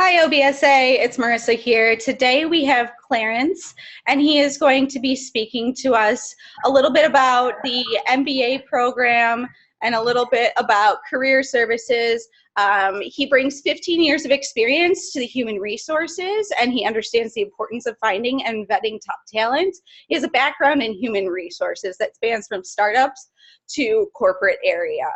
Hi, OBSA. It's Marissa here. Today we have Clarence, and he is going to be speaking to us a little bit about the MBA program and a little bit about career services. He brings 15 years of experience to the human resources, and he understands the importance of finding and vetting top talent. He has a background in human resources that spans from startups to corporate area.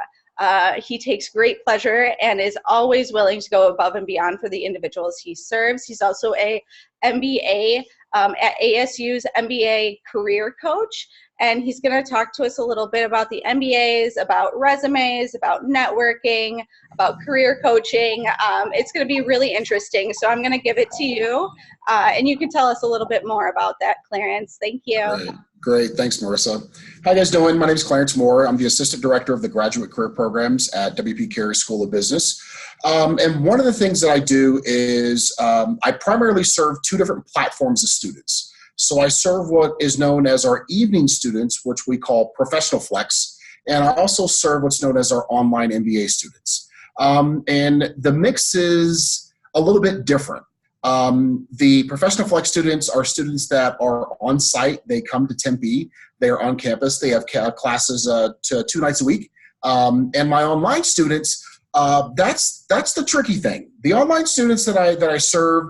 He takes great pleasure and is always willing to go above and beyond for the individuals he serves. He's also a MBA at ASU's MBA Career Coach, and he's going to talk to us a little bit about the MBAs, about resumes, about networking, about career coaching. It's going to be really interesting, so I'm going to give it to you, and you can tell us a little bit more about that, Clarence. Thank you. Great. Thanks, Marissa. How you guys doing? My name is Clarence Moore. I'm the Assistant Director of the Graduate Career Programs at WP Carey School of Business. And one of the things that I do is I primarily serve two different platforms of students. So I serve what is known as our evening students, which we call Professional Flex, and I also serve what's known as our online MBA students. And the mix is a little bit different. The Professional Flex students are students that are on site. They come to Tempe. They're on campus. They have classes 2 nights a week. And my online students, that's the tricky thing. The online students that I serve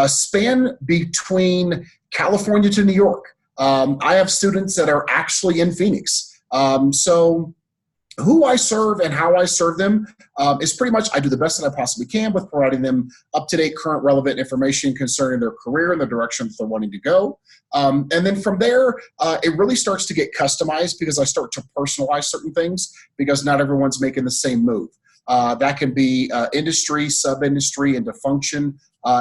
span between California to New York. I have students that are actually in Phoenix. So who I serve and how I serve them is pretty much I do the best that I possibly can with providing them up-to-date, current, relevant information concerning their career and the direction that they're wanting to go. And then from there, it really starts to get customized because I start to personalize certain things because not everyone's making the same move. That can be industry, sub-industry, into function.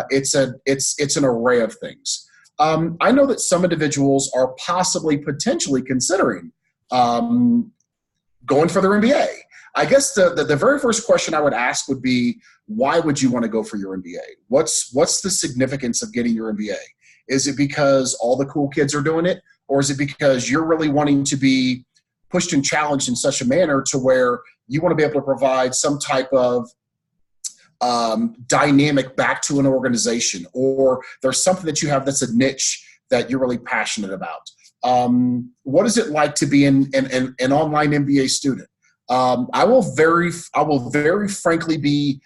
It's an array of things. I know that some individuals are possibly potentially considering going for their MBA. I guess the very first question I would ask would be, why would you want to go for your MBA? What's the significance of getting your MBA? Is it because all the cool kids are doing it? Or is it because you're really wanting to be pushed and challenged in such a manner to where you want to be able to provide some type of dynamic back to an organization, or there's something that you have that's a niche that you're really passionate about? What is it like to be an online MBA student? I will very frankly be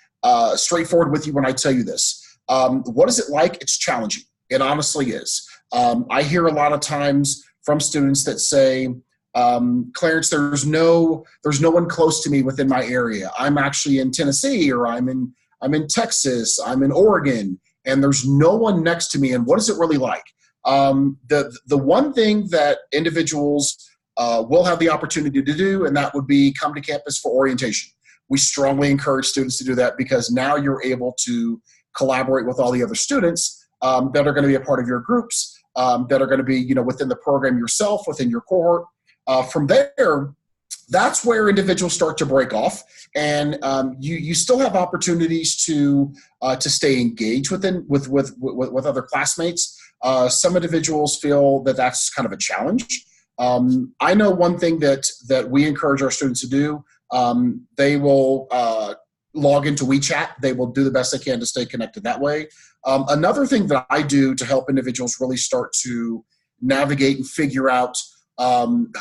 straightforward with you when I tell you this. What is it like? It's challenging. It honestly is. I hear a lot of times from students that say, Clarence, there's no one close to me within my area. I'm actually in Tennessee, or I'm in Texas, I'm in Oregon, and there's no one next to me. And what is it really like? The one thing that individuals will have the opportunity to do, and that would be come to campus for orientation. We strongly encourage students to do that because now you're able to collaborate with all the other students that are going to be a part of your groups, that are going to be within the program yourself, within your cohort. From there, that's where individuals start to break off, and you still have opportunities to stay engaged with other classmates. Some individuals feel that that's kind of a challenge. I know one thing that we encourage our students to do. They will log into WeChat. They will do the best they can to stay connected that way. Another thing that I do to help individuals really start to navigate and figure out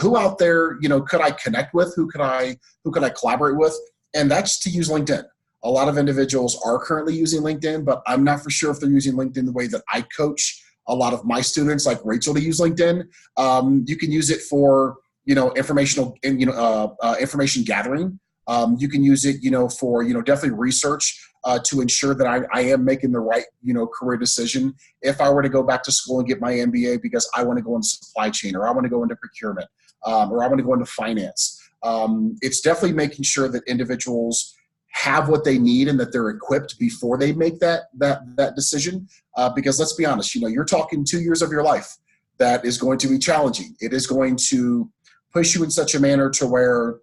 who out there, could I connect with? Who could I collaborate with? And that's to use LinkedIn. A lot of individuals are currently using LinkedIn, but I'm not for sure if they're using LinkedIn the way that I coach a lot of my students, like Rachel, to use LinkedIn. You can use it for, information gathering. You can use it, for, definitely research to ensure that I am making the right, career decision. If I were to go back to school and get my MBA because I want to go into supply chain, or I want to go into procurement, or I want to go into finance. It's definitely making sure that individuals have what they need and that they're equipped before they make that decision. Because let's be honest, you're talking 2 years of your life that is going to be challenging. It is going to push you in such a manner to where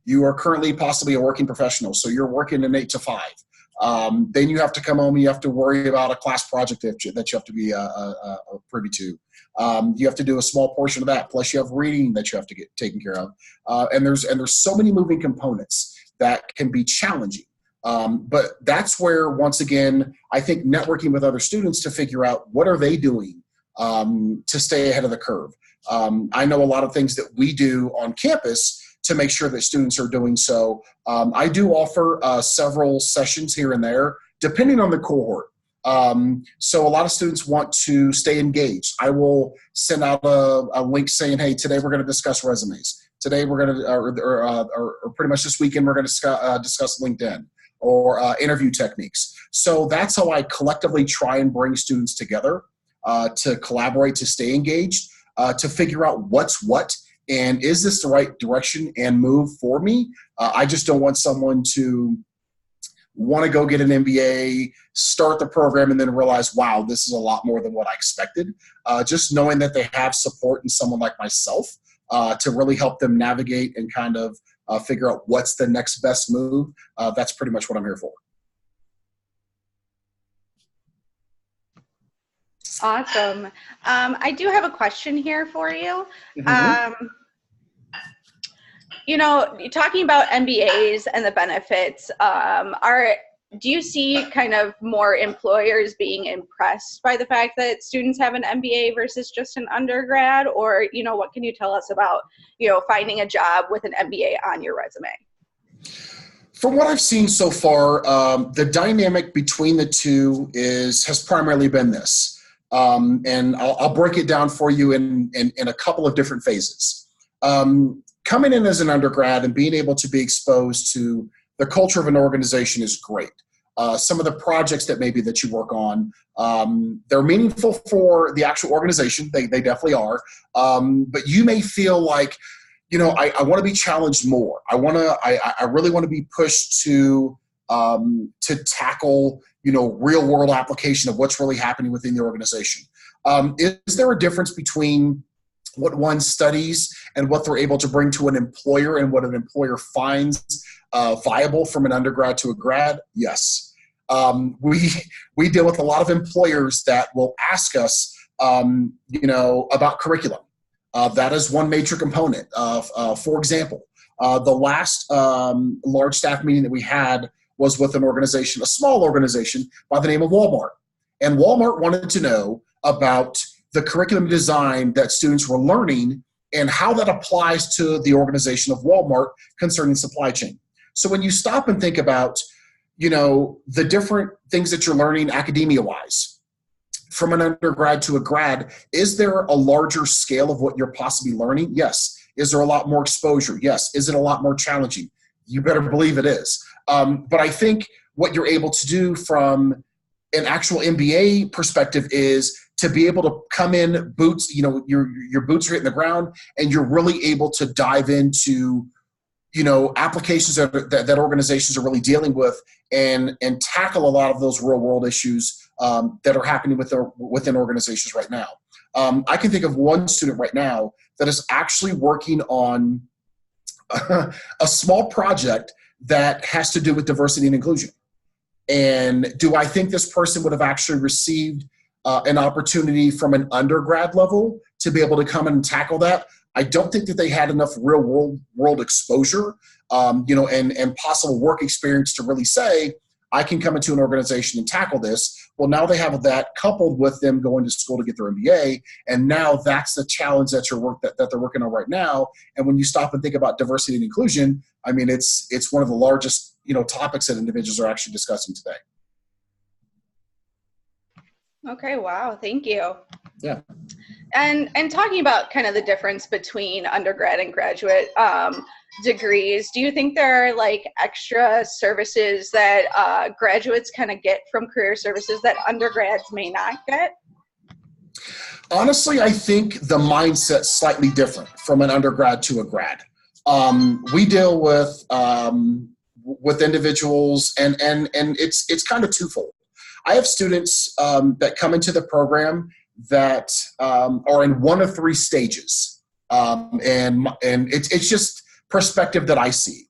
you are currently possibly a working professional. So you're working an 8 to 5. Then you have to come home and you have to worry about a class project that you have to be privy to. You have to do a small portion of that. Plus you have reading that you have to get taken care of. And there's so many moving components that can be challenging. But that's where, once again, I think networking with other students to figure out what are they doing to stay ahead of the curve. I know a lot of things that we do on campus to make sure that students are doing so. I do offer several sessions here and there, depending on the cohort. So a lot of students want to stay engaged. I will send out a link saying, hey, today we're going to discuss resumes. Today we're going to, or pretty much this weekend, we're going to discuss LinkedIn or interview techniques. So that's how I collectively try and bring students together to collaborate, to stay engaged, to figure out what's what, and is this the right direction and move for me? I just don't want someone to want to go get an MBA, start the program, and then realize, wow, this is a lot more than what I expected. Just knowing that they have support in someone like myself to really help them navigate and kind of figure out what's the next best move, that's pretty much what I'm here for. Awesome. I do have a question here for you. Mm-hmm. You know, talking about MBAs and the benefits, do you see kind of more employers being impressed by the fact that students have an MBA versus just an undergrad? Or, you know, what can you tell us about, you know, finding a job with an MBA on your resume? From what I've seen so far, the dynamic between the two has primarily been this. And I'll break it down for you in a couple of different phases. Coming in as an undergrad and being able to be exposed to the culture of an organization is great. Some of the projects that you work on, they're meaningful for the actual organization. They definitely are. But you may feel like, you know, I want to be challenged more. I really want to be pushed to tackle, you know, real world application of what's really happening within the organization. Is there a difference between what one studies and what they're able to bring to an employer and what an employer finds viable from an undergrad to a grad? Yes. We deal with a lot of employers that will ask us, you know, about curriculum. That is one major component. For example, the last large staff meeting that we had was with an organization, a small organization by the name of Walmart. And Walmart wanted to know about the curriculum design that students were learning and how that applies to the organization of Walmart concerning supply chain. So when you stop and think about, you know, the different things that you're learning academia-wise, from an undergrad to a grad, is there a larger scale of what you're possibly learning? Yes. Is there a lot more exposure? Yes. Is it a lot more challenging? You better believe it is. But I think what you're able to do from an actual MBA perspective is to be able to come in boots, you know, your boots are hitting the ground and you're really able to dive into, you know, applications that organizations are really dealing with and tackle a lot of those real world issues that are happening within organizations right now. I can think of one student right now that is actually working on a small project that has to do with diversity and inclusion. And do I think this person would have actually received an opportunity from an undergrad level to be able to come in and tackle that? I don't think that they had enough real world exposure, you know, and possible work experience to really say, I can come into an organization and tackle this. Well, now they have that coupled with them going to school to get their MBA. And now that's the challenge that they're working on right now. And when you stop and think about diversity and inclusion, I mean, it's one of the largest, you know, topics that individuals are actually discussing today. Okay. Wow. Thank you. Yeah. And talking about kind of the difference between undergrad and graduate degrees, do you think there are like extra services that graduates kind of get from career services that undergrads may not get? Honestly, I think the mindset's slightly different from an undergrad to a grad. We deal with individuals and it's kind of twofold. I have students that come into the program that are in one of three stages. And it's just perspective that I see.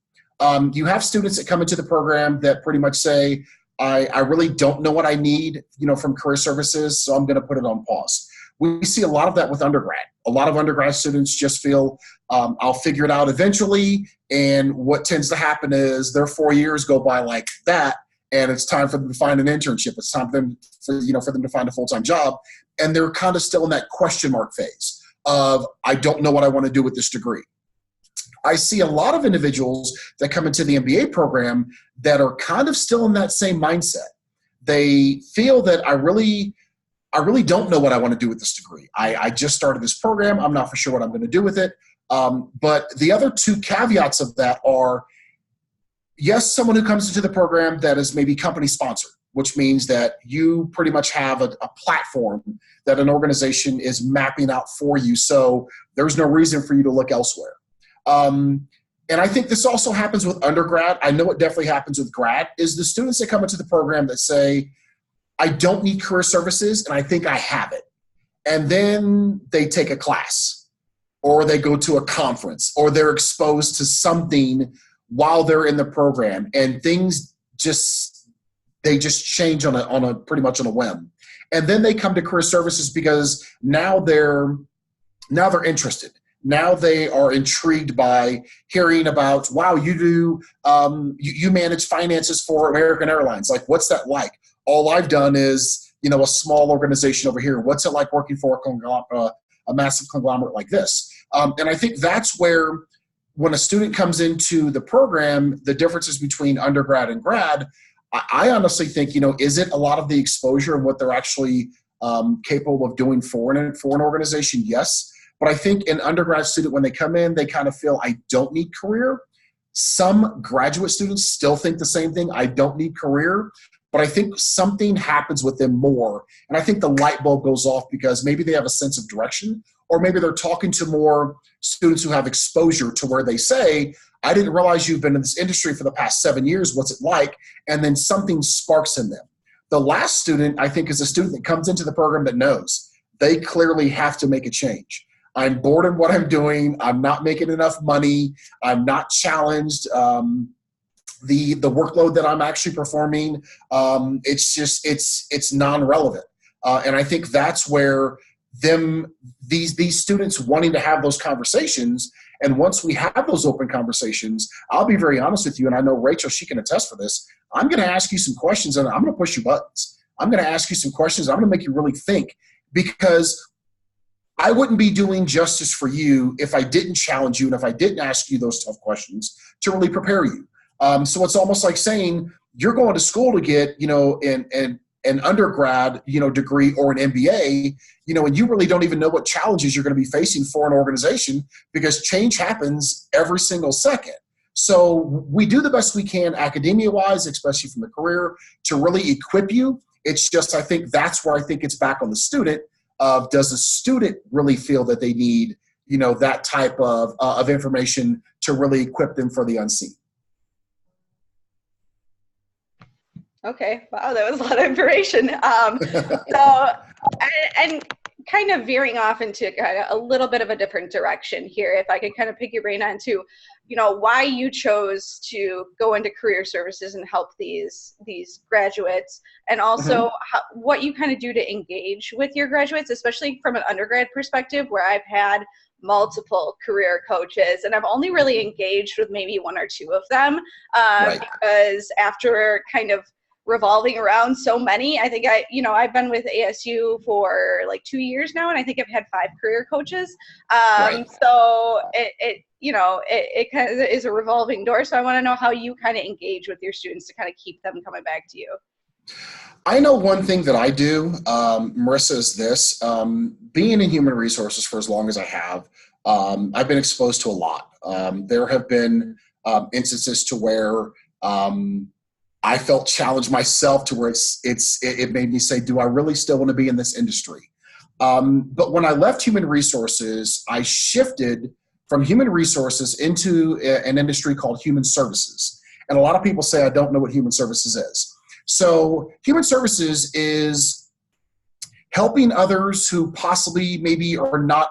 You have students that come into the program that pretty much say, I really don't know what I need, you know, from career services, so I'm going to put it on pause. We see a lot of that with undergrad. A lot of undergrad students just feel, I'll figure it out eventually. And what tends to happen is their 4 years go by like that, and it's time for them to find an internship. It's time for them, for them to find a full-time job. And they're kind of still in that question mark phase of, I don't know what I want to do with this degree. I see a lot of individuals that come into the MBA program that are kind of still in that same mindset. They feel that I really don't know what I want to do with this degree. I just started this program. I'm not for sure what I'm going to do with it. But the other two caveats of that are, yes, someone who comes into the program that is maybe company sponsored, which means that you pretty much have a platform that an organization is mapping out for you. So there's no reason for you to look elsewhere. And I think this also happens with undergrad. I know it definitely happens with grad, is the students that come into the program that say, I don't need career services, and I think I have it. And then they take a class, or they go to a conference, or they're exposed to something while they're in the program, and things just change on a pretty much on a whim. And then they come to career services because now they're interested. Now they are intrigued by hearing about, wow, you do, you manage finances for American Airlines. Like, what's that like? All I've done is, a small organization over here. What's it like working for a massive conglomerate like this? And I think that's where, when a student comes into the program, the differences between undergrad and grad, I honestly think, is it a lot of the exposure and what they're actually capable of doing for an organization? Yes. But I think an undergrad student, when they come in, they kind of feel, I don't need career. Some graduate students still think the same thing, I don't need career. But I think something happens with them more. And I think the light bulb goes off because maybe they have a sense of direction, or maybe they're talking to more students who have exposure to where they say, I didn't realize you've been in this industry for the past 7 years. What's it like? And then something sparks in them. The last student, I think, is a student that comes into the program that knows they clearly have to make a change. I'm bored in what I'm doing. I'm not making enough money. I'm not challenged. The workload that I'm actually performing, it's non-relevant. And I think that's where these students wanting to have those conversations. And once we have those open conversations, I'll be very honest with you. And I know Rachel, she can attest for this. I'm going to ask you some questions, and I'm going to push your buttons. I'm going to ask you some questions. I'm going to make you really think, because I wouldn't be doing justice for you if I didn't challenge you and if I didn't ask you those tough questions to really prepare you. So it's almost like saying you're going to school to get, an undergrad, degree or an MBA, and you really don't even know what challenges you're going to be facing for an organization, because change happens every single second. So we do the best we can academia-wise, especially from the career, to really equip you. It's just, I think that's where I think it's back on the student of, does the student really feel that they need, that type of information to really equip them for the unseen? Okay. Wow, that was a lot of information. And kind of veering off into kind of a little bit of a different direction here, if I could kind of pick your brain on to, why you chose to go into career services and help these graduates, and also what you kind of do to engage with your graduates, especially from an undergrad perspective, where I've had multiple career coaches and I've only really engaged with maybe one or two of them, because after kind of revolving around so many, I think I've been with ASU for like 2 years now, and I think I've had 5 career coaches. So it kind of is a revolving door. So I want to know how you kind of engage with your students to kind of keep them coming back to you. I know one thing that I do, Marissa, is this. Being in human resources for as long as I have, I've been exposed to a lot. There have been instances to where I felt challenged myself, to where it made me say, do I really still want to be in this industry? But when I left human resources, I shifted from human resources into an industry called human services. And a lot of people say, I don't know what human services is. So human services is helping others who possibly maybe are not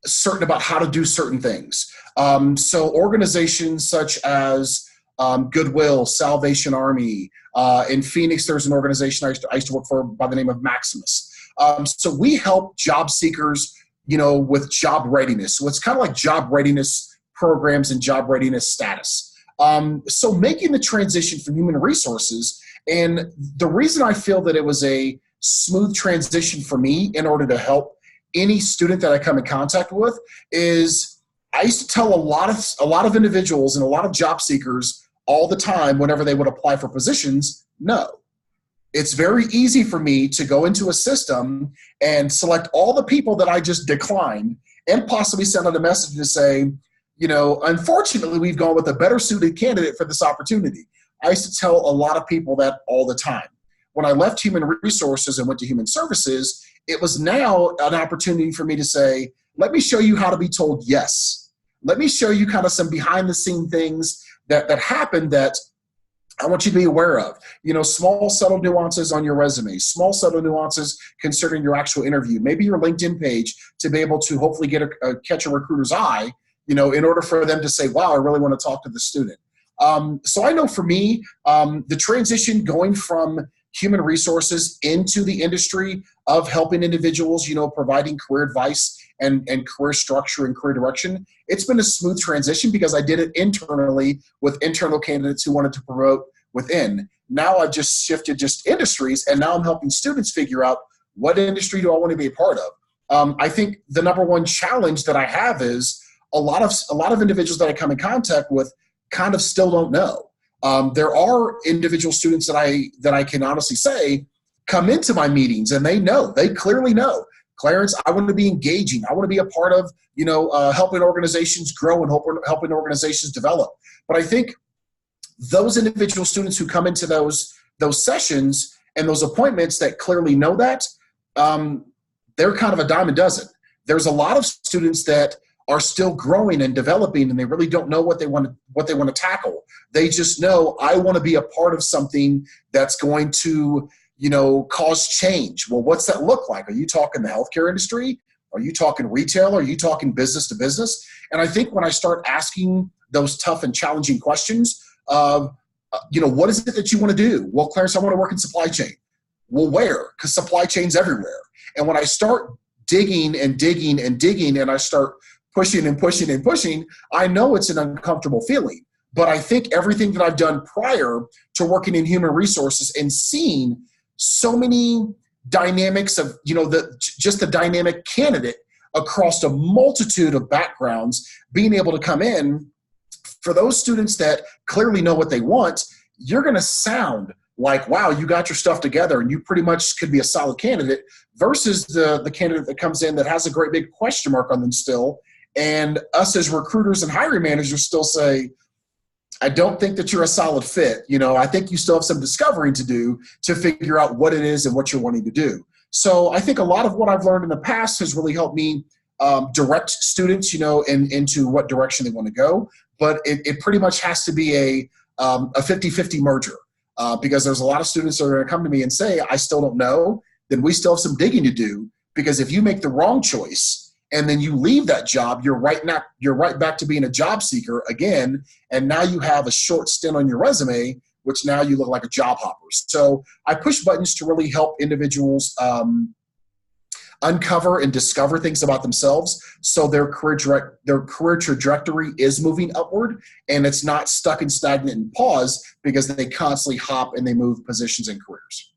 certain about how to do certain things. So organizations such as Goodwill, Salvation Army. In Phoenix, there's an organization I used to work for by the name of Maximus. So we help job seekers, with job readiness. So it's kind of like job readiness programs and job readiness status. So making the transition from human resources, and the reason I feel that it was a smooth transition for me in order to help any student that I come in contact with, is I used to tell a lot of individuals and a lot of job seekers all the time whenever they would apply for positions, no. It's very easy for me to go into a system and select all the people that I just declined and possibly send out a message to say, unfortunately, we've gone with a better suited candidate for this opportunity. I used to tell a lot of people that all the time. When I left human resources and went to human services, it was now an opportunity for me to say, let me show you how to be told yes. Let me show you kind of some behind the scene things that happen that I want you to be aware of. Small, subtle nuances on your resume, small, subtle nuances concerning your actual interview, maybe your LinkedIn page, to be able to hopefully catch a recruiter's eye, in order for them to say, wow, I really want to talk to the student. So I know for me, the transition going from human resources into the industry of helping individuals, providing career advice and career structure and career direction, it's been a smooth transition because I did it internally with internal candidates who wanted to promote within. Now I've just shifted industries, and now I'm helping students figure out what industry do I want to be a part of. I think the number one challenge that I have is a lot of individuals that I come in contact with kind of still don't know. There are individual students that I can honestly say come into my meetings and they clearly know, Clarence, I want to be engaging. I want to be a part of, helping organizations grow and helping organizations develop. But I think those individual students who come into those sessions and those appointments that clearly know that, they're kind of a dime a dozen. There's a lot of students that are still growing and developing, and they really don't know what they want to tackle. They just know, I want to be a part of something that's going to, cause change. Well, what's that look like? Are you talking the healthcare industry? Are you talking retail? Are you talking business to business? And I think when I start asking those tough and challenging questions of, what is it that you want to do? Well, Clarence, I want to work in supply chain. Well, where? Because supply chain's everywhere. And when I start digging and digging and digging, and I start pushing and pushing and pushing, I know it's an uncomfortable feeling. But I think everything that I've done prior to working in human resources and seeing so many dynamics of, just the dynamic candidate across a multitude of backgrounds, being able to come in, for those students that clearly know what they want, you're going to sound like, wow, you got your stuff together and you pretty much could be a solid candidate, versus the candidate that comes in that has a great big question mark on them still. And us as recruiters and hiring managers still say, I don't think that you're a solid fit. I think you still have some discovering to do to figure out what it is and what you're wanting to do. So I think a lot of what I've learned in the past has really helped me direct students, into what direction they want to go. But it pretty much has to be a 50-50 merger, because there's a lot of students that are going to come to me and say, I still don't know. Then we still have some digging to do, because if you make the wrong choice and then you leave that job, you're right back to being a job seeker again. And now you have a short stint on your resume, which now you look like a job hopper. So I push buttons to really help individuals uncover and discover things about themselves, so their career trajectory is moving upward, and it's not stuck and stagnant and pause because they constantly hop and they move positions and careers.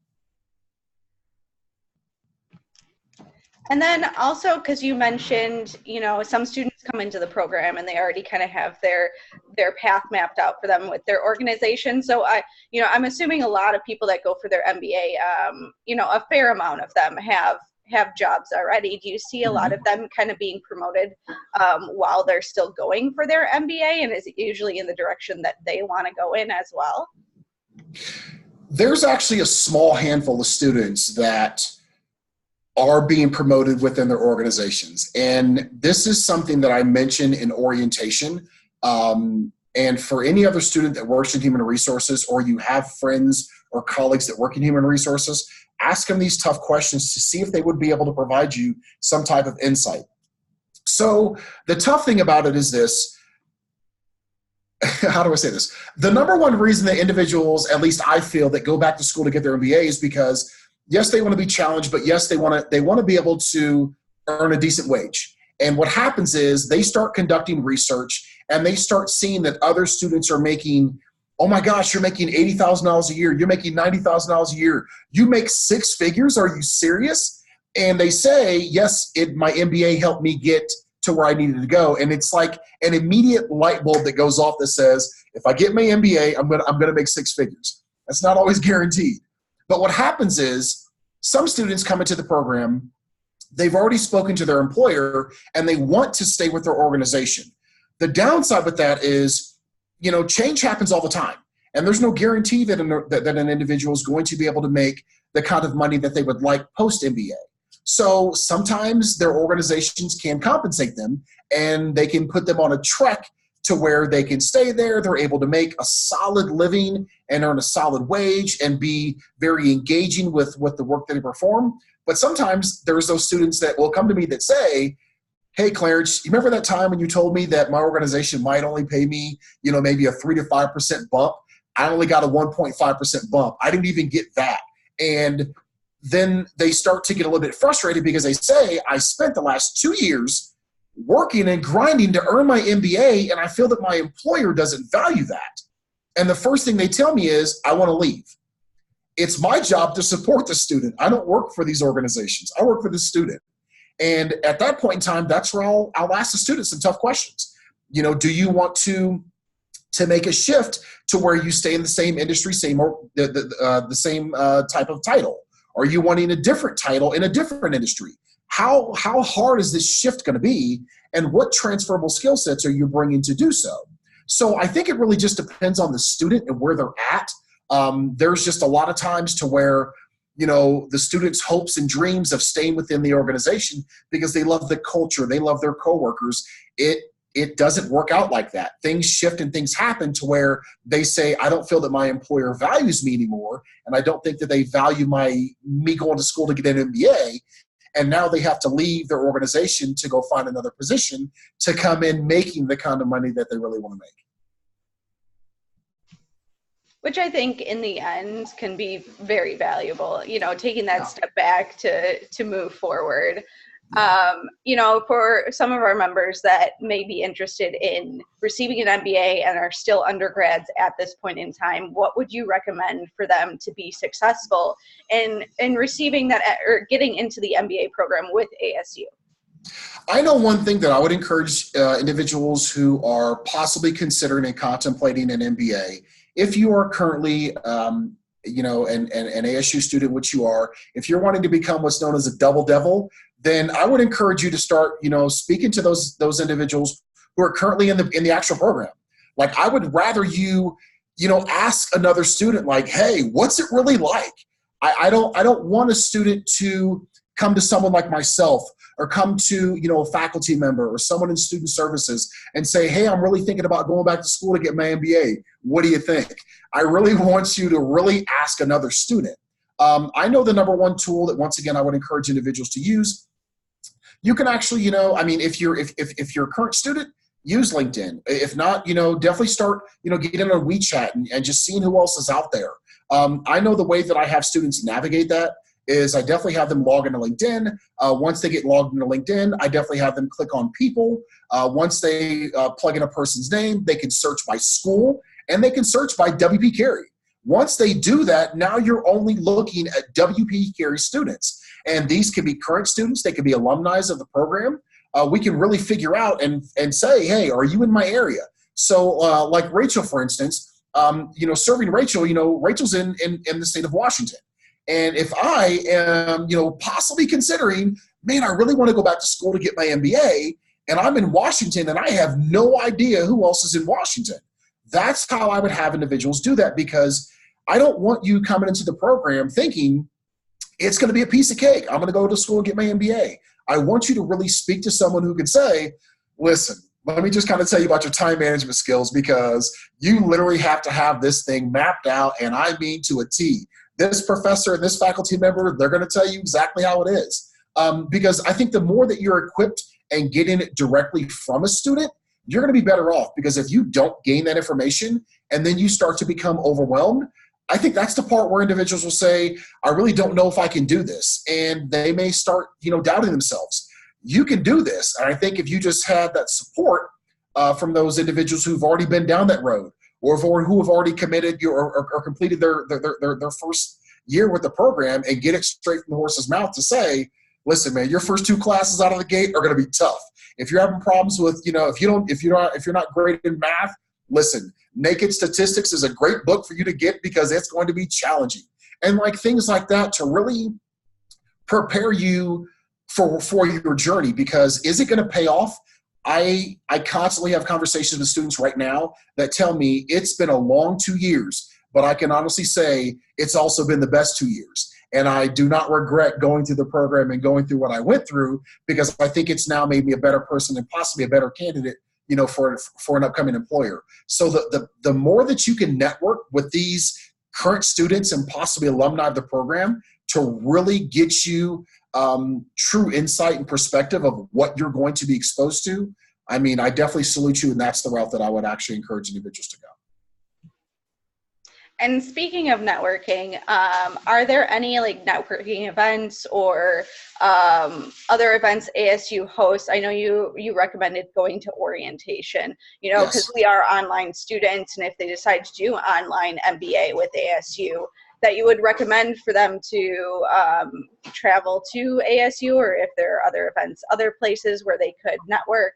And then also, because you mentioned, some students come into the program and they already kind of have their path mapped out for them with their organization. So I'm assuming a lot of people that go for their MBA, a fair amount of them have jobs already. Do you see a lot of them kind of being promoted while they're still going for their MBA? And is it usually in the direction that they want to go in as well? There's actually a small handful of students that are being promoted within their organizations. And this is something that I mentioned in orientation. And for any other student that works in human resources, or you have friends or colleagues that work in human resources, ask them these tough questions to see if they would be able to provide you some type of insight. So the tough thing about it is this. How do I say this? The number one reason that individuals, at least I feel, that go back to school to get their MBA is because Yes, they want to be challenged, but yes, they want to be able to earn a decent wage. And what happens is they start conducting research and they start seeing that other students are making, oh my gosh, you're making $80,000 a year. You're making $90,000 a year. You make six figures. Are you serious? And they say, yes, my MBA helped me get to where I needed to go. And it's like an immediate light bulb that goes off that says, if I get my MBA, I'm gonna make six figures. That's not always guaranteed. But what happens is some students come into the program, they've already spoken to their employer and they want to stay with their organization. The downside with that is, change happens all the time. And there's no guarantee that an individual is going to be able to make the kind of money that they would like post-MBA. So sometimes their organizations can compensate them and they can put them on a trek to where they can stay there. They're able to make a solid living and earn a solid wage and be very engaging with the work that they perform. But sometimes there's those students that will come to me that say, hey, Clarence, you remember that time when you told me that my organization might only pay me, maybe a 3 to 5% bump? I only got a 1.5% bump. I didn't even get that. And then they start to get a little bit frustrated because they say, I spent the last 2 years working and grinding to earn my MBA, and I feel that my employer doesn't value that. And the first thing they tell me is, I want to leave. It's my job to support the student. I don't work for these organizations. I work for the student. And at that point in time, that's where I'll ask the students some tough questions. Do you want to make a shift to where you stay in the same industry, the same type of title? Are you wanting a different title in a different industry? How hard is this shift going to be? And what transferable skill sets are you bringing to do so? So I think it really just depends on the student and where they're at. There's just a lot of times to where, the students' hopes and dreams of staying within the organization because they love the culture, they love their coworkers. It doesn't work out like that. Things shift and things happen to where they say, I don't feel that my employer values me anymore, and I don't think that they value me going to school to get an MBA. And now they have to leave their organization to go find another position to come in making the kind of money that they really want to make. Which I think in the end can be very valuable, taking that step back to move forward. For some of our members that may be interested in receiving an MBA and are still undergrads at this point in time, what would you recommend for them to be successful in receiving that or getting into the MBA program with ASU? I know one thing that I would encourage individuals who are possibly considering and contemplating an MBA. If you are currently an ASU student, which you are, if you're wanting to become what's known as a double devil, then I would encourage you to start, speaking to those individuals who are currently in the actual program. Like, I would rather you, ask another student, like, hey, what's it really like? I don't want a student to come to someone like myself or come to, a faculty member or someone in student services and say, hey, I'm really thinking about going back to school to get my MBA. What do you think? I really want you to really ask another student. I know the number one tool that, once again, I would encourage individuals to use. You can actually, if you're a current student, use LinkedIn. If not, definitely start, getting on WeChat and just seeing who else is out there. I know the way that I have students navigate that is I definitely have them log into LinkedIn. Once they get logged into LinkedIn, I definitely have them click on people. Once they plug in a person's name, they can search by school and they can search by WP Carey. Once they do that, now you're only looking at WP Carey students. And these can be current students. They can be alumni of the program. We can really figure out and say, hey, are you in my area? So like Rachel, for instance, serving Rachel, Rachel's in the state of Washington. And if I am, possibly considering, man, I really want to go back to school to get my MBA, and I'm in Washington and I have no idea who else is in Washington. That's how I would have individuals do that, because I don't want you coming into the program thinking it's going to be a piece of cake. I'm going to go to school and get my MBA. I want you to really speak to someone who can say, listen, let me just kind of tell you about your time management skills, because you literally have to have this thing mapped out, and I mean to a T. This professor and this faculty member, they're going to tell you exactly how it is. Because I think the more that you're equipped and getting it directly from a student, you're going to be better off. Because if you don't gain that information and then you start to become overwhelmed, I think that's the part where individuals will say, I really don't know if I can do this. And they may start, doubting themselves. You can do this. And I think if you just had that support from those individuals who've already been down that road, or who have already committed or completed their first year with the program, and get it straight from the horse's mouth to say, listen, man, your first 2 classes out of the gate are going to be tough. If you're having problems with, if you're not great in math, listen, Naked Statistics is a great book for you to get, because it's going to be challenging. And like things like that to really prepare you for your journey, because is it going to pay off? I constantly have conversations with students right now that tell me it's been a long 2 years, but I can honestly say it's also been the best 2 years. And I do not regret going through the program and going through what I went through, because I think it's now made me a better person and possibly a better candidate, for an upcoming employer. So the more that you can network with these current students and possibly alumni of the program to really get you true insight and perspective of what you're going to be exposed to, I mean, I definitely salute you, and that's the route that I would actually encourage individuals to go. And speaking of networking, are there any networking events or other events ASU hosts? I know you recommended going to orientation, because Yes. we are online students, and if they decide to do online MBA with ASU, that you would recommend for them to travel to ASU, or if there are other events, other places where they could network.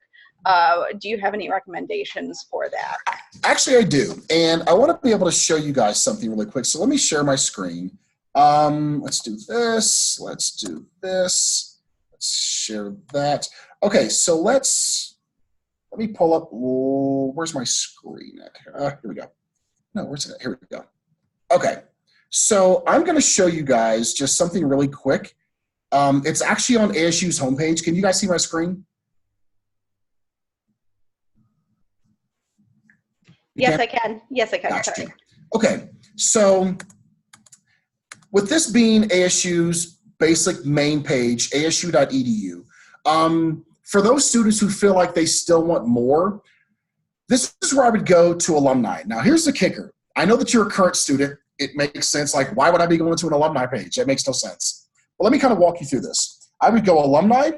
Do you have any recommendations for that? Actually, I do. And I want to be able to show you guys something really quick. So let me share my screen. Let's do this. Let's do this. Let's share that. Okay, so let me pull up. Where's my screen at? Here we go. No, where's it at? Here we go. Okay, so I'm going to show you guys just something really quick. It's actually on ASU's homepage. Can you guys see my screen? Yes, I can. Yes, I can. Gotcha. Sorry. Okay, so with this being ASU's basic main page, asu.edu, for those students who feel like they still want more, this is where I would go to alumni. Now, here's the kicker. I know that you're a current student. It makes sense. Like, why would I be going to an alumni page? That makes no sense. But let me kind of walk you through this. I would go alumni.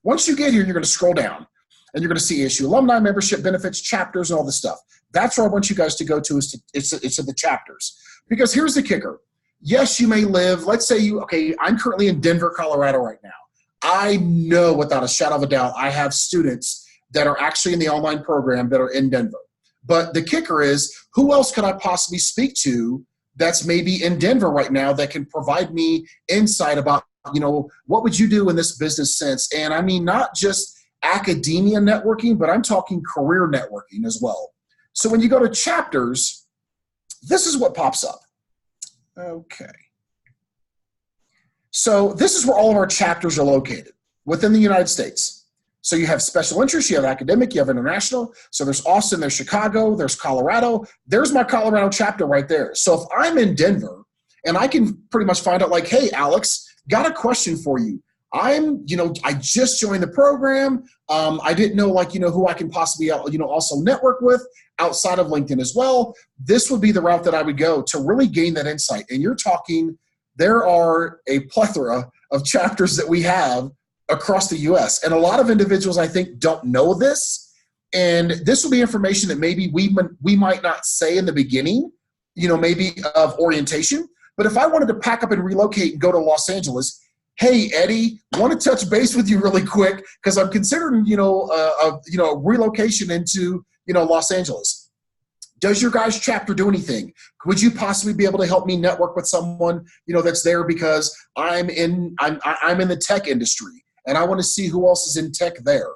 Once you get here, you're going to scroll down. And you're going to see ASU alumni membership benefits, chapters, and all this stuff. That's where I want you guys to go to, it's to the chapters. Because here's the kicker. Yes, you may live, let's say I'm currently in Denver, Colorado right now. I know without a shadow of a doubt, I have students that are actually in the online program that are in Denver. But the kicker is, who else could I possibly speak to that's maybe in Denver right now that can provide me insight about, what would you do in this business sense? And I mean, not just academia networking, but I'm talking career networking as well. So when you go to chapters, this is what pops up. Okay. So this is where all of our chapters are located within the United States. So you have special interest, you have academic, you have international. So there's Austin, there's Chicago, there's Colorado. There's my Colorado chapter right there. So if I'm in Denver and I can pretty much find out like, hey, Alex, got a question for you. I just joined the program. I didn't know who I can possibly, also network with outside of LinkedIn as well. This would be the route that I would go to really gain that insight. And you're talking, there are a plethora of chapters that we have across the US. And a lot of individuals, I think, don't know this. And this will be information that maybe we might not say in the beginning, maybe of orientation. But if I wanted to pack up and relocate and go to Los Angeles, hey, Eddie, want to touch base with you really quick because I'm considering, a relocation into, Los Angeles. Does your guys' chapter do anything? Would you possibly be able to help me network with someone, that's there because I'm in the tech industry and I want to see who else is in tech there.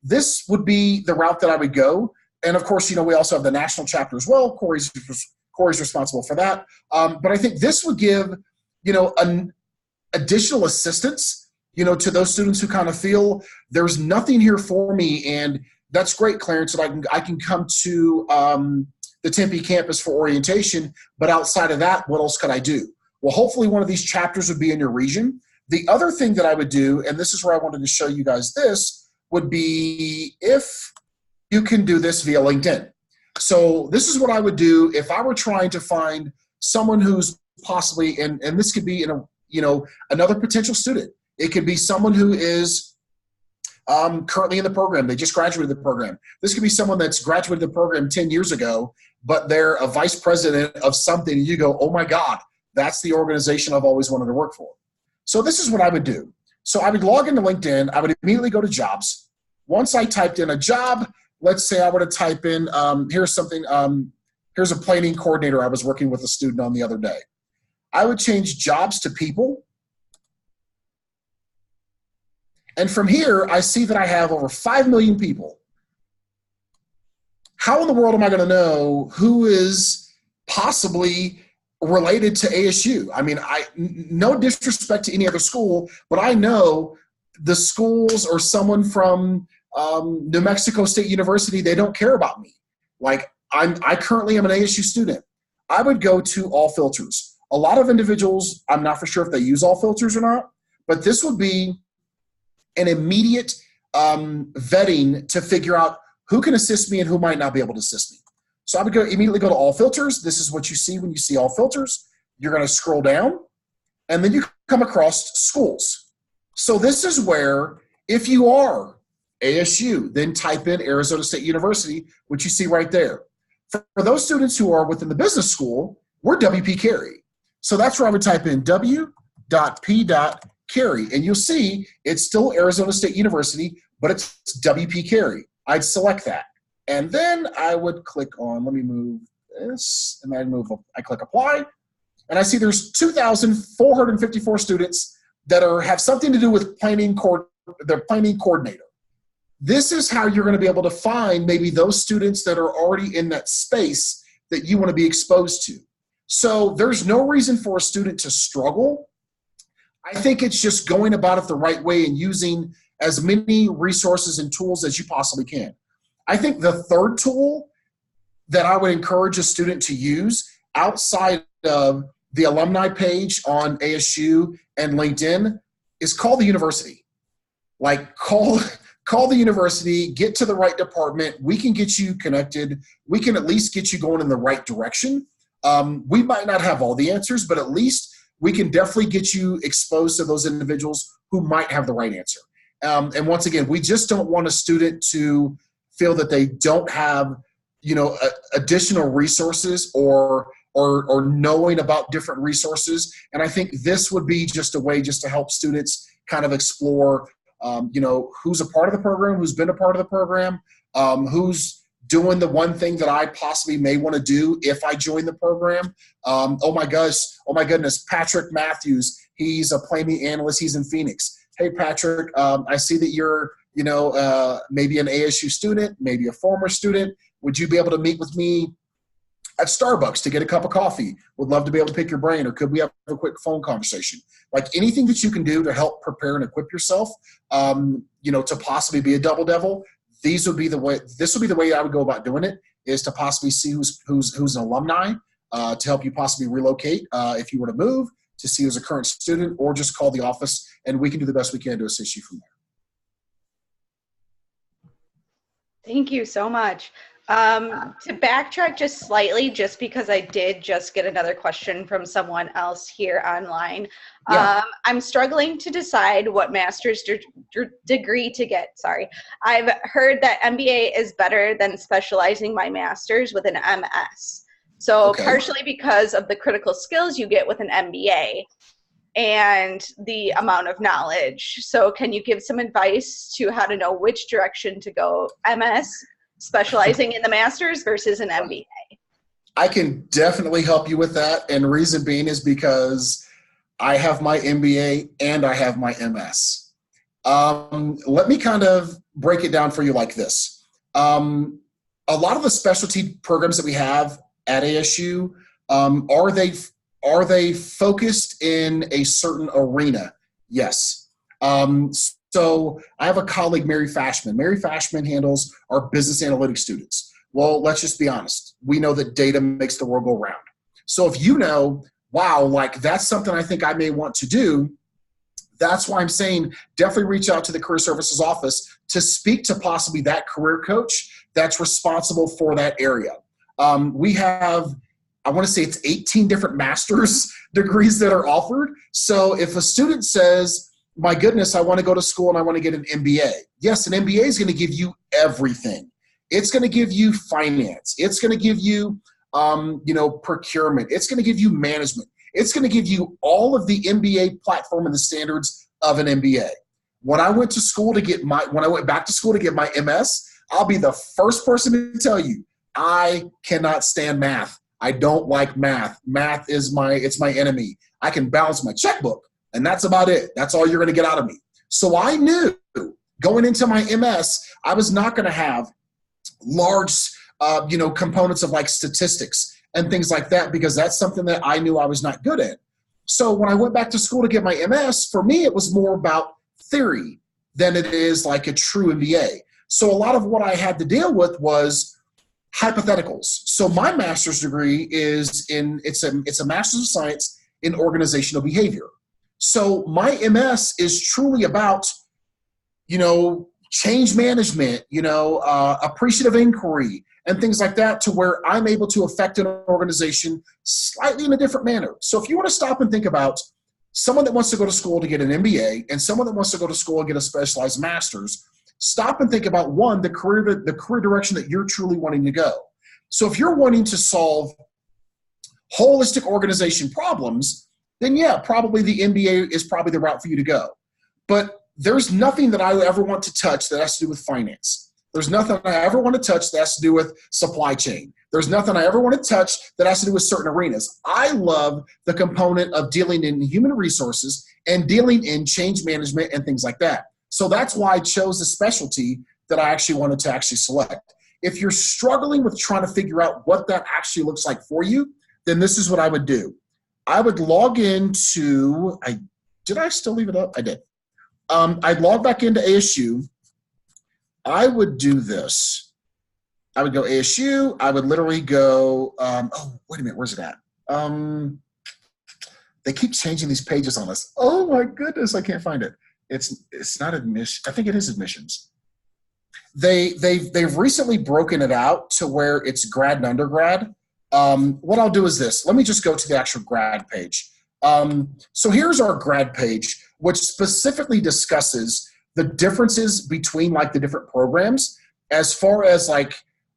This would be the route that I would go. And of course, we also have the national chapter as well. Corey's responsible for that. But I think this would give, an additional assistance, to those students who kind of feel there's nothing here for me. And that's great, Clarence, that I can come to the Tempe campus for orientation. But outside of that, what else could I do? Well, hopefully one of these chapters would be in your region. The other thing that I would do, and this is where I wanted to show you guys this, would be if you can do this via LinkedIn. So this is what I would do if I were trying to find someone who's possibly, and this could be another potential student. It could be someone who is currently in the program. They just graduated the program. This could be someone that's graduated the program 10 years ago, but they're a vice president of something, and you go, oh my God, that's the organization I've always wanted to work for. So this is what I would do. So I would log into LinkedIn. I would immediately go to jobs. Once I typed in a job, let's say I were to type in, here's a planning coordinator I was working with a student on the other day. I would change jobs to people. And from here, I see that I have over 5 million people. How in the world am I going to know who is possibly related to ASU? I mean, no disrespect to any other school, but I know the schools or someone from New Mexico State University, they don't care about me. Like, I currently am an ASU student. I would go to all filters. A lot of individuals, I'm not for sure if they use all filters or not, but this would be an immediate vetting to figure out who can assist me and who might not be able to assist me. So I would immediately go to all filters. This is what you see when you see all filters. You're going to scroll down, and then you come across schools. So this is where, if you are ASU, then type in Arizona State University, which you see right there. For those students who are within the business school, we're WP Carey. So that's where I would type in W.P.Carey, and you'll see it's still Arizona State University, but it's WP Carey. I'd select that. And then I would click on, let me move this, and I click apply, and I see there's 2,454 students that have something to do with their planning coordinator. This is how you're going to be able to find maybe those students that are already in that space that you want to be exposed to. So there's no reason for a student to struggle. I think it's just going about it the right way and using as many resources and tools as you possibly can. I think the third tool that I would encourage a student to use outside of the alumni page on ASU and LinkedIn is call the university. Like, call the university, get to the right department. We can get you connected. We can at least get you going in the right direction. We might not have all the answers, but at least we can definitely get you exposed to those individuals who might have the right answer. And once again, we just don't want a student to feel that they don't have, additional resources or knowing about different resources. And I think this would be just a way just to help students kind of explore, who's a part of the program, who's been a part of the program, who's doing the one thing that I possibly may want to do if I join the program. Oh my goodness, Patrick Matthews, he's a planning analyst, he's in Phoenix. Hey, Patrick, I see that you're, maybe an ASU student, maybe a former student. Would you be able to meet with me at Starbucks to get a cup of coffee? Would love to be able to pick your brain, or could we have a quick phone conversation? Like, anything that you can do to help prepare and equip yourself, to possibly be a double devil. This would be the way I would go about doing it, is to possibly see who's an alumni to help you possibly relocate if you were to move, to see who's a current student, or just call the office and we can do the best we can to assist you from there. Thank you so much. To backtrack just slightly, just because I did just get another question from someone else here online. Yeah. I'm struggling to decide what master's degree to get. Sorry. I've heard that MBA is better than specializing my master's with an MS. So Okay. Partially because of the critical skills you get with an MBA and the amount of knowledge. So can you give some advice to how to know which direction to go? MS, specializing in the master's, versus an MBA? I can definitely help you with that. And reason being is because I have my MBA and I have my MS. Let me kind of break it down for you like this. A lot of the specialty programs that we have at ASU, are they focused in a certain arena? Yes. So I have a colleague, Mary Fashman. Mary Fashman handles our business analytics students. Well, let's just be honest. We know that data makes the world go round. So if you know, wow, like that's something I think I may want to do, that's why I'm saying definitely reach out to the career services office to speak to possibly that career coach that's responsible for that area. We have I want to say it's 18 different master's degrees that are offered. So if a student says, my goodness, I want to go to school and I want to get an MBA. Yes, an MBA is going to give you everything. It's going to give you finance. It's going to give you, procurement. It's going to give you management. It's going to give you all of the MBA platform and the standards of an MBA. When I went back to school to get my MS, I'll be the first person to tell you, I cannot stand math. I don't like math. Math is my enemy. I can balance my checkbook, and that's about it. That's all you're going to get out of me. So I knew going into my MS, I was not going to have large, components of like statistics and things like that, because that's something that I knew I was not good at. So when I went back to school to get my MS, for me, it was more about theory than it is like a true MBA. So a lot of what I had to deal with was hypotheticals. So my master's degree it's a master's of science in organizational behavior. So my MS is truly about, change management, appreciative inquiry and things like that, to where I'm able to affect an organization slightly in a different manner. So if you want to stop and think about someone that wants to go to school to get an MBA and someone that wants to go to school and get a specialized master's, stop and think about, one, the career direction that you're truly wanting to go. So if you're wanting to solve holistic organization problems, then yeah, probably the MBA is probably the route for you to go. But there's nothing that I ever want to touch that has to do with finance. There's nothing I ever want to touch that has to do with supply chain. There's nothing I ever want to touch that has to do with certain arenas. I love the component of dealing in human resources and dealing in change management and things like that. So that's why I chose the specialty that I actually wanted to actually select. If you're struggling with trying to figure out what that actually looks like for you, then this is what I would do. I would log into, did I still leave it up? I did. I'd log back into ASU. I would do this. I would go ASU. I would literally go, wait a minute, where's it at? They keep changing these pages on us. Oh my goodness, I can't find it. It's not admission. I think it is admissions. They've recently broken it out to where it's grad and undergrad. What I'll do is this. Let me just go to the actual grad page. So here's our grad page, which specifically discusses the differences between like the different programs as far as like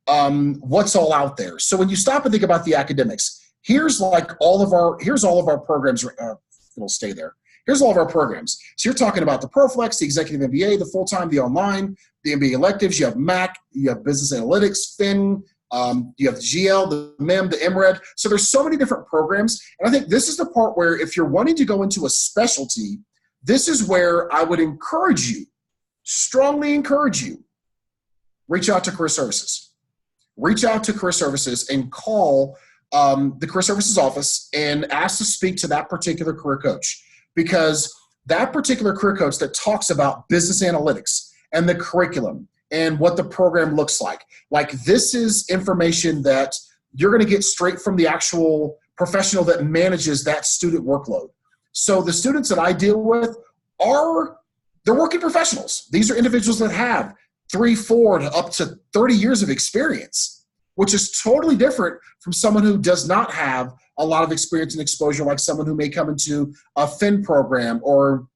what's all out there. So when you stop and think about the academics, here's all of our programs. It'll stay there. Here's all of our programs. So you're talking about the ProFlex, the Executive MBA, the full-time, the online, the MBA electives. You have MAC, you have Business Analytics, FIN, you have the GL, the MEM, the MRED. So there's so many different programs. And I think this is the part where if you're wanting to go into a specialty, this is where I would strongly encourage you, reach out to Career Services. Reach out to Career Services and call the Career Services office and ask to speak to that particular career coach. Because that particular career coach that talks about business analytics and the curriculum and what the program looks like this is information that you're going to get straight from the actual professional that manages that student workload. So the students that I deal with they're working professionals. These are individuals that have 3, 4 to up to 30 years of experience, which is totally different from someone who does not have a lot of experience and exposure, like someone who may come into a FIN program or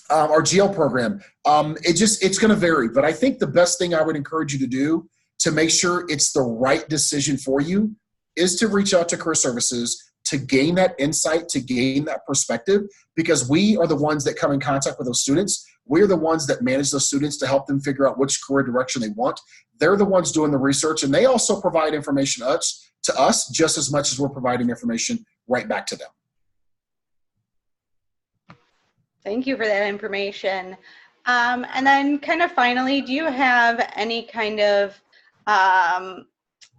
GL program. It's going to vary. But I think the best thing I would encourage you to do to make sure it's the right decision for you is to reach out to Career Services to gain that insight, to gain that perspective, because we are the ones that come in contact with those students. We're the ones that manage those students to help them figure out which career direction they want. They're the ones doing the research, and they also provide information to us just as much as we're providing information right back to them. Thank you for that information. And then kind of finally, do you have any kind of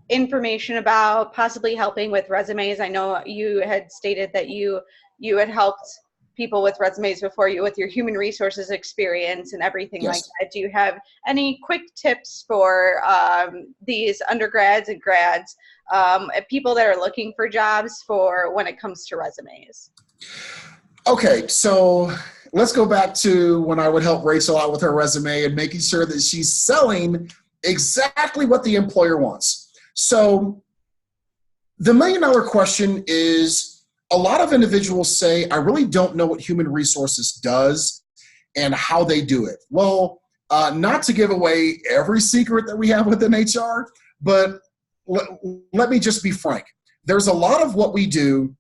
information about possibly helping with resumes? I know you had stated that you had helped people with resumes before you with your human resources experience and everything like that. Do you have any quick tips for these undergrads and grads, people that are looking for jobs for when it comes to resumes? Okay, so let's go back to when I would help Rachel out with her resume and making sure that she's selling exactly what the employer wants. So The $1,000,000 question is, a lot of individuals say, I really don't know what human resources does and how they do it. Well, not to give away every secret that we have within HR, but let me just be frank. There's a lot of what we do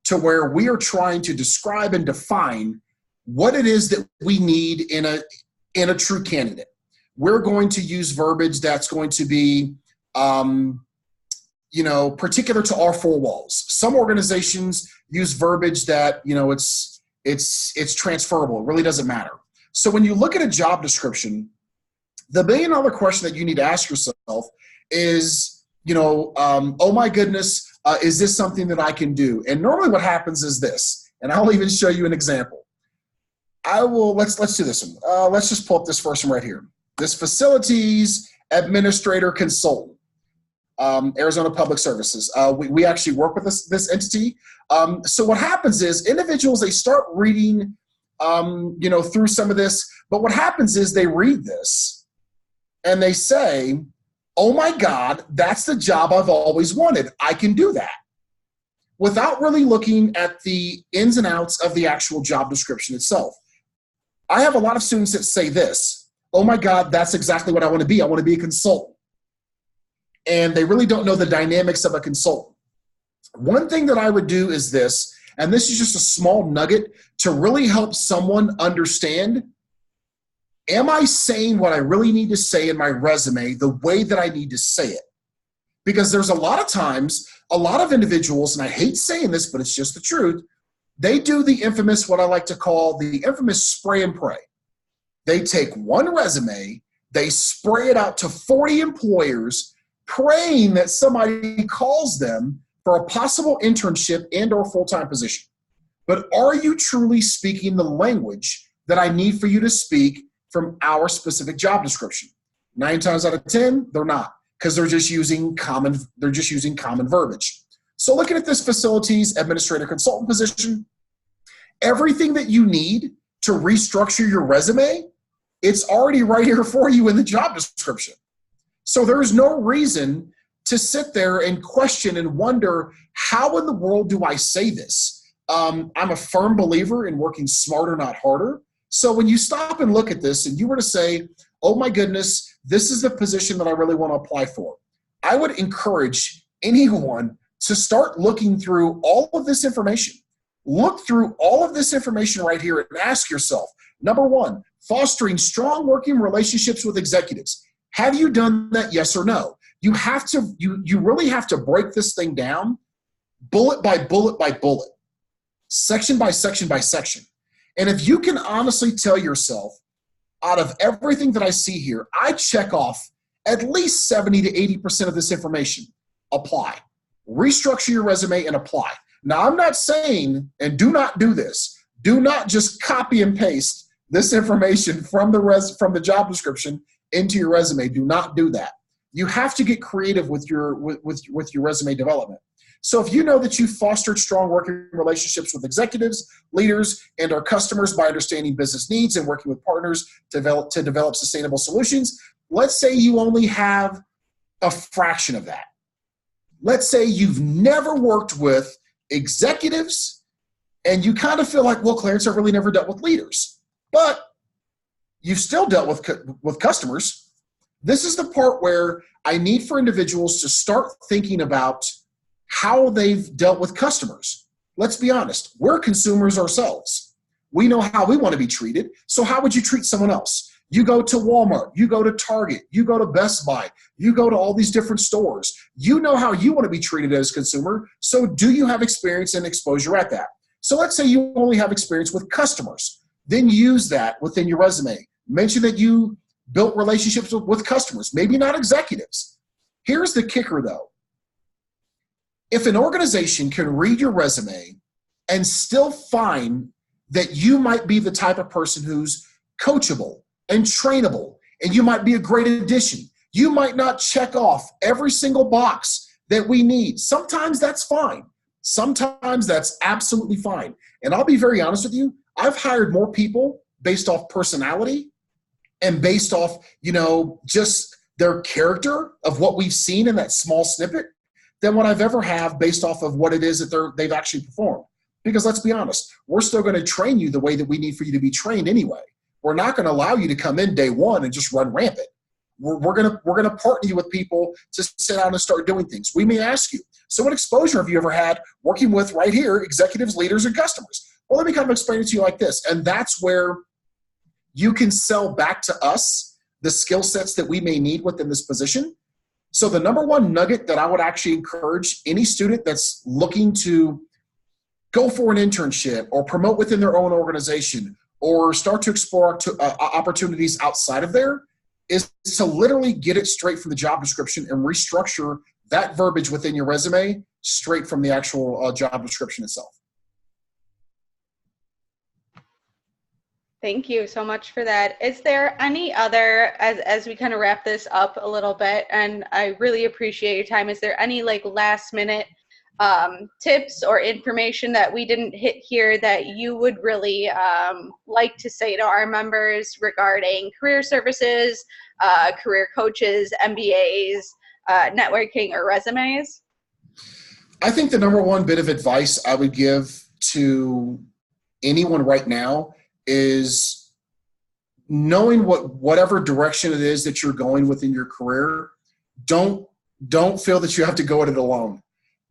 to where we are trying to describe and define what it is that we need in a true candidate. We're going to use verbiage that's going to be particular to our four walls. Some organizations use verbiage that, it's transferable. It really doesn't matter. So when you look at a job description, the $1,000,000 question that you need to ask yourself is, oh my goodness, is this something that I can do? And normally what happens is this, and I'll even show you an example. Let's do this one. Let's just pull up this first one right here. This facilities administrator consultant. Arizona Public Services. We actually work with this entity. So what happens is individuals, they start reading, through some of this, but what happens is they read this and they say, oh my God, that's the job I've always wanted. I can do that. Without really looking at the ins and outs of the actual job description itself. I have a lot of students that say this, oh my God, that's exactly what I want to be. I want to be a consultant. And they really don't know the dynamics of a consultant. One thing that I would do is this, and this is just a small nugget to really help someone understand, am I saying what I really need to say in my resume the way that I need to say it? Because there's a lot of times, a lot of individuals, and I hate saying this, but it's just the truth, they do the infamous, what I like to call the infamous spray and pray. They take one resume, they spray it out to 40 employers, praying that somebody calls them for a possible internship and or full-time position. But are you truly speaking the language that I need for you to speak from our specific job description? 9 times out of 10, they're not, because they're just using common verbiage. So looking at this facilities administrator consultant position, everything that you need to restructure your resume, it's already right here for you in the job description. So there's no reason to sit there and question and wonder, how in the world do I say this? I'm a firm believer in working smarter, not harder. So when you stop and look at this and you were to say, oh my goodness, this is the position that I really want to apply for, I would encourage anyone to start looking through all of this information. Look through all of this information right here and ask yourself, number one, fostering strong working relationships with executives. Have you done that? Yes or no? You have to, you really have to break this thing down bullet by bullet by bullet, section by section by section. And if you can honestly tell yourself, out of everything that I see here, I check off at least 70 to 80% of this information. Apply. Restructure your resume and apply. Now, I'm not saying, and do not do this, do not just copy and paste this information from the job description into your resume. Do not do that. You have to get creative with your resume development. So if you know that you've fostered strong working relationships with executives, leaders, and our customers by understanding business needs and working with partners to develop sustainable solutions, let's say you only have a fraction of that. Let's say you've never worked with executives and you kind of feel like, well, Clarence, I've really never dealt with leaders, but you've still dealt with customers. This is the part where I need for individuals to start thinking about how they've dealt with customers. Let's be honest, we're consumers ourselves. We know how we want to be treated. So how would you treat someone else? You go to Walmart, you go to Target, you go to Best Buy, you go to all these different stores. You know how you want to be treated as a consumer. So do you have experience and exposure at that? So let's say you only have experience with customers. Then use that within your resume. Mention that you built relationships with customers, maybe not executives. Here's the kicker though. If an organization can read your resume and still find that you might be the type of person who's coachable and trainable, and you might be a great addition, you might not check off every single box that we need. Sometimes that's fine. Sometimes that's absolutely fine. And I'll be very honest with you, I've hired more people based off personality and based off, just their character of what we've seen in that small snippet, than what I've ever have based off of what it is that they've actually performed. Because let's be honest, we're still going to train you the way that we need for you to be trained anyway. We're not going to allow you to come in day one and just run rampant. We're going to partner you with people to sit down and start doing things. We may ask you, so what exposure have you ever had working with right here, executives, leaders, and customers? Well, let me kind of explain it to you like this. And that's where you can sell back to us the skill sets that we may need within this position. So the number one nugget that I would actually encourage any student that's looking to go for an internship or promote within their own organization or start to explore opportunities outside of there is to literally get it straight from the job description and restructure that verbiage within your resume straight from the actual job description itself. Thank you so much for that. Is there any other, as we kind of wrap this up a little bit, and I really appreciate your time, is there any like last minute tips or information that we didn't hit here that you would really like to say to our members regarding career services, career coaches, MBAs, networking, or resumes? I think the number one bit of advice I would give to anyone right now is knowing whatever direction it is that you're going within your career, don't feel that you have to go at it alone.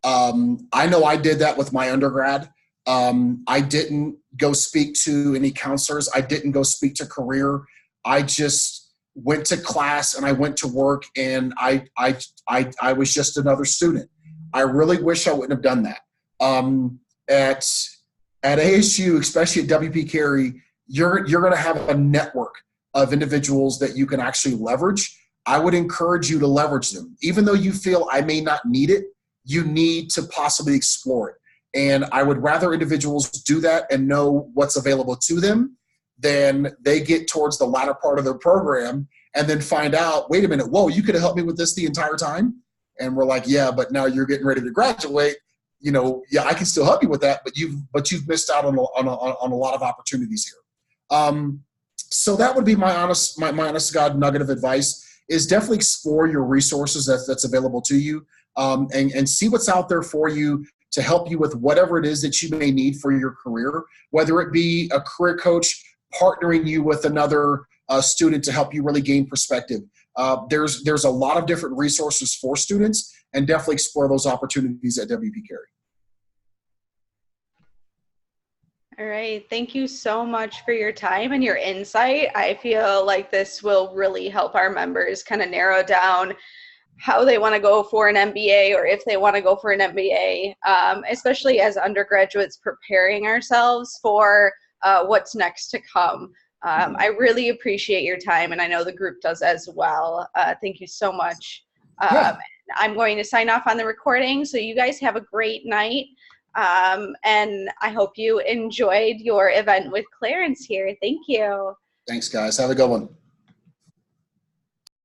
I know I did that with my undergrad. I didn't go speak to any counselors. I didn't go speak to career. I just went to class and I went to work, and I was just another student. I really wish I wouldn't have done that. At ASU, especially at WP Carey, you're going to have a network of individuals that you can actually leverage. I would encourage you to leverage them. Even though you feel I may not need it, you need to possibly explore it. And I would rather individuals do that and know what's available to them than they get towards the latter part of their program and then find out, wait a minute, whoa, you could have helped me with this the entire time? And we're like, yeah, but now you're getting ready to graduate. You know, yeah, I can still help you with that, but you've missed out on a lot of opportunities here. So that would be my honest to God nugget of advice, is definitely explore your resources that's available to you, and see what's out there for you to help you with whatever it is that you may need for your career, whether it be a career coach partnering you with another student to help you really gain perspective. There's a lot of different resources for students, and definitely explore those opportunities at WP Carey. All right. Thank you so much for your time and your insight. I feel like this will really help our members kind of narrow down how they want to go for an MBA, or if they want to go for an MBA, especially as undergraduates preparing ourselves for what's next to come. I really appreciate your time, and I know the group does as well. Thank you so much. I'm going to sign off on the recording, so you guys have a great night. And I hope you enjoyed your event with Clarence here. Thank you. Thanks, guys. Have a good one.